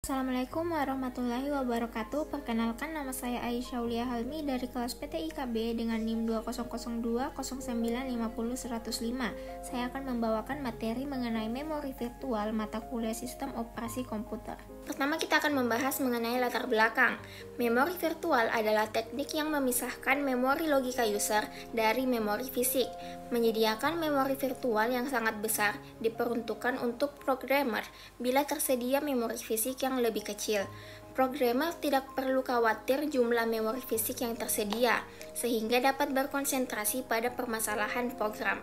Assalamualaikum warahmatullahi wabarakatuh. Perkenalkan, nama saya Aisyah Aulia Halmi dari kelas PTIKB dengan NIM 20020950100105. Saya akan membawakan materi mengenai memori virtual mata kuliah sistem operasi komputer. Pertama, kita akan membahas mengenai latar belakang. Memori virtual adalah teknik yang memisahkan memori logika user dari memori fisik. Menyediakan memori virtual yang sangat besar diperuntukkan untuk programmer bila tersedia memori fisik yang lebih kecil. Programmer tidak perlu khawatir jumlah memori fisik yang tersedia, sehingga dapat berkonsentrasi pada permasalahan program.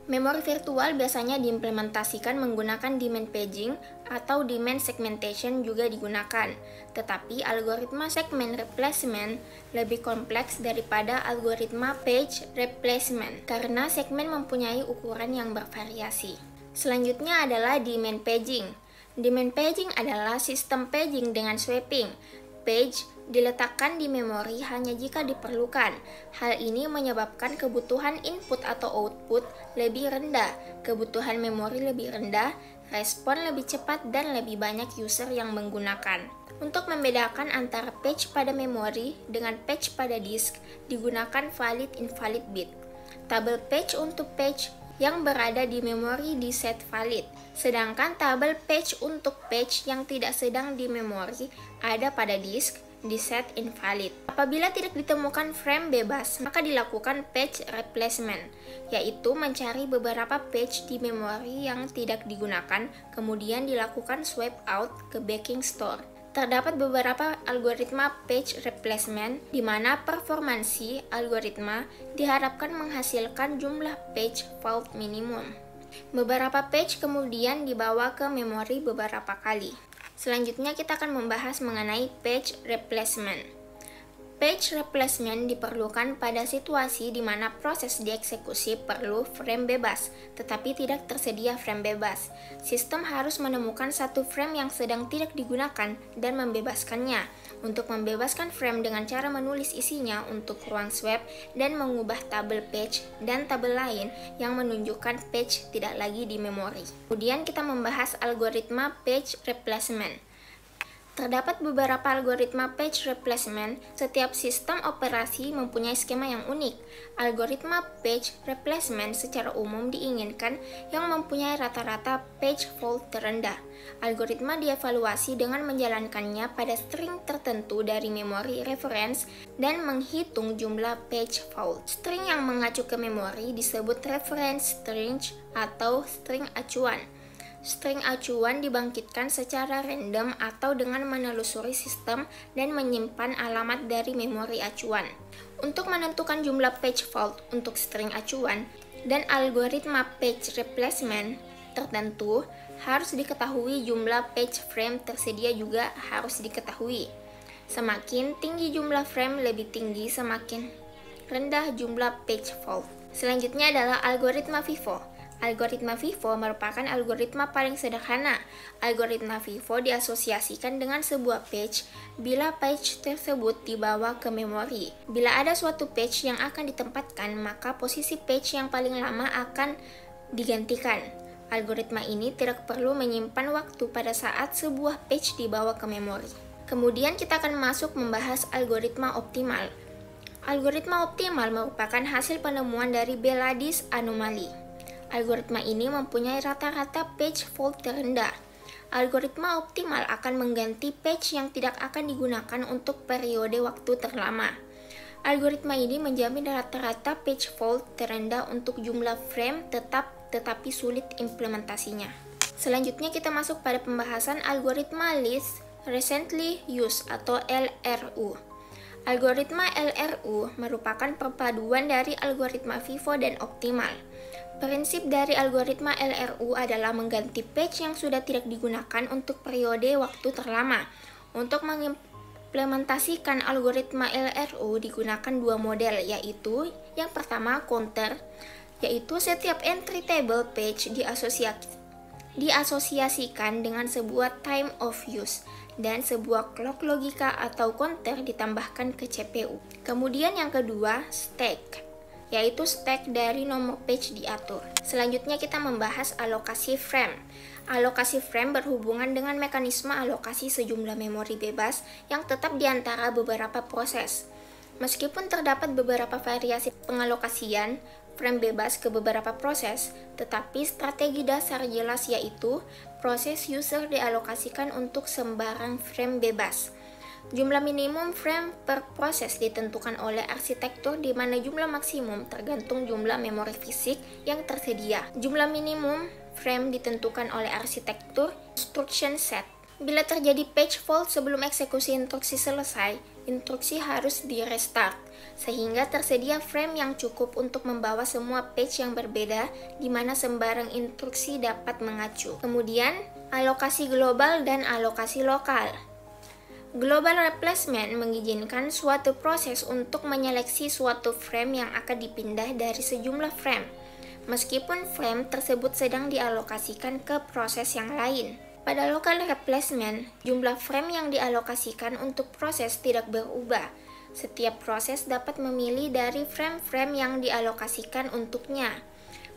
Memori virtual biasanya diimplementasikan menggunakan demand paging atau demand segmentation juga digunakan, tetapi algoritma segment replacement lebih kompleks daripada algoritma page replacement karena segmen mempunyai ukuran yang bervariasi. Selanjutnya adalah demand paging. Demand paging adalah sistem paging dengan swapping. Page diletakkan di memori hanya jika diperlukan. Hal ini menyebabkan kebutuhan input atau output lebih rendah, kebutuhan memori lebih rendah, respon lebih cepat, dan lebih banyak user yang menggunakan. Untuk membedakan antara page pada memori dengan page pada disk, digunakan valid-invalid bit. Tabel page untuk page yang berada di memori di set valid, sedangkan tabel page untuk page yang tidak sedang di memori ada pada disk di set invalid. Apabila tidak ditemukan frame bebas, maka dilakukan page replacement, yaitu mencari beberapa page di memori yang tidak digunakan, kemudian dilakukan swap out ke backing store. Terdapat beberapa algoritma page replacement di mana performansi algoritma diharapkan menghasilkan jumlah page fault minimum. Beberapa page kemudian dibawa ke memori beberapa kali. Selanjutnya kita akan membahas mengenai page replacement. Page replacement diperlukan pada situasi di mana proses dieksekusi perlu frame bebas, tetapi tidak tersedia frame bebas. Sistem harus menemukan satu frame yang sedang tidak digunakan dan membebaskannya. Untuk membebaskan frame dengan cara menulis isinya untuk ruang swap dan mengubah tabel page dan tabel lain yang menunjukkan page tidak lagi di memori. Kemudian kita membahas algoritma page replacement. Terdapat beberapa algoritma page replacement. Setiap sistem operasi mempunyai skema yang unik. Algoritma page replacement secara umum diinginkan yang mempunyai rata-rata page fault terendah. Algoritma dievaluasi dengan menjalankannya pada string tertentu dari memori reference dan menghitung jumlah page fault. String yang mengacu ke memori disebut reference string atau string acuan. String acuan dibangkitkan secara random atau dengan menelusuri sistem dan menyimpan alamat dari memori acuan. Untuk menentukan jumlah page fault untuk string acuan dan algoritma page replacement tertentu, harus diketahui jumlah page frame tersedia juga harus diketahui. Semakin tinggi jumlah frame, lebih tinggi, semakin rendah jumlah page fault. Selanjutnya adalah algoritma FIFO. Algoritma FIFO merupakan algoritma paling sederhana. Algoritma FIFO diasosiasikan dengan sebuah page bila page tersebut dibawa ke memori. Bila ada suatu page yang akan ditempatkan, maka posisi page yang paling lama akan digantikan. Algoritma ini tidak perlu menyimpan waktu pada saat sebuah page dibawa ke memori. Kemudian kita akan masuk membahas algoritma optimal. Algoritma optimal merupakan hasil penemuan dari Belady's anomaly. Algoritma ini mempunyai rata-rata page fault terendah. Algoritma optimal akan mengganti page yang tidak akan digunakan untuk periode waktu terlama. Algoritma ini menjamin rata-rata page fault terendah untuk jumlah frame tetapi sulit implementasinya. Selanjutnya kita masuk pada pembahasan algoritma least recently used atau LRU. Algoritma LRU merupakan perpaduan dari algoritma FIFO dan optimal. Prinsip dari algoritma LRU adalah mengganti page yang sudah tidak digunakan untuk periode waktu terlama. Untuk mengimplementasikan algoritma LRU digunakan dua model, yaitu yang pertama counter, yaitu setiap entry table page diasosiasikan dengan sebuah time of use dan sebuah clock logika atau counter ditambahkan ke CPU. Kemudian yang kedua stack, yaitu stack dari nomor page diatur. Selanjutnya kita membahas alokasi frame. Alokasi frame berhubungan dengan mekanisme alokasi sejumlah memori bebas yang tetap di antara beberapa proses. Meskipun terdapat beberapa variasi pengalokasian frame bebas ke beberapa proses, tetapi strategi dasar jelas yaitu proses user dialokasikan untuk sembarang frame bebas. Jumlah minimum frame per proses ditentukan oleh arsitektur di mana jumlah maksimum tergantung jumlah memori fisik yang tersedia. Jumlah minimum frame ditentukan oleh arsitektur instruction set. Bila terjadi page fault sebelum eksekusi instruksi selesai, instruksi harus di-restart, sehingga tersedia frame yang cukup untuk membawa semua page yang berbeda di mana sembarang instruksi dapat mengacu. Kemudian, alokasi global dan alokasi lokal. Global replacement mengizinkan suatu proses untuk menyeleksi suatu frame yang akan dipindah dari sejumlah frame, meskipun frame tersebut sedang dialokasikan ke proses yang lain. Pada local replacement, jumlah frame yang dialokasikan untuk proses tidak berubah. Setiap proses dapat memilih dari frame-frame yang dialokasikan untuknya.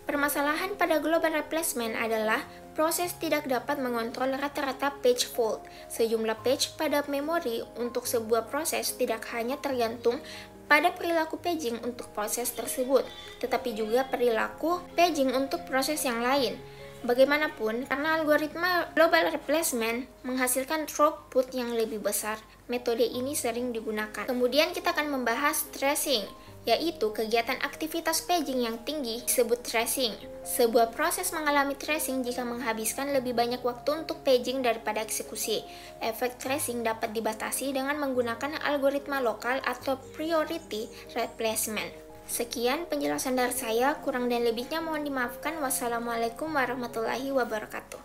Permasalahan pada global replacement adalah proses tidak dapat mengontrol rata-rata page fault. Sejumlah page pada memori untuk sebuah proses tidak hanya tergantung pada perilaku paging untuk proses tersebut, tetapi juga perilaku paging untuk proses yang lain. Bagaimanapun, karena algoritma global replacement menghasilkan throughput yang lebih besar, metode ini sering digunakan. Kemudian kita akan membahas tracing, yaitu kegiatan aktivitas paging yang tinggi disebut tracing. Sebuah proses mengalami tracing jika menghabiskan lebih banyak waktu untuk paging daripada eksekusi. Efek tracing dapat dibatasi dengan menggunakan algoritma lokal atau priority replacement. Sekian penjelasan dari saya, kurang dan lebihnya mohon dimaafkan. Wassalamualaikum warahmatullahi wabarakatuh.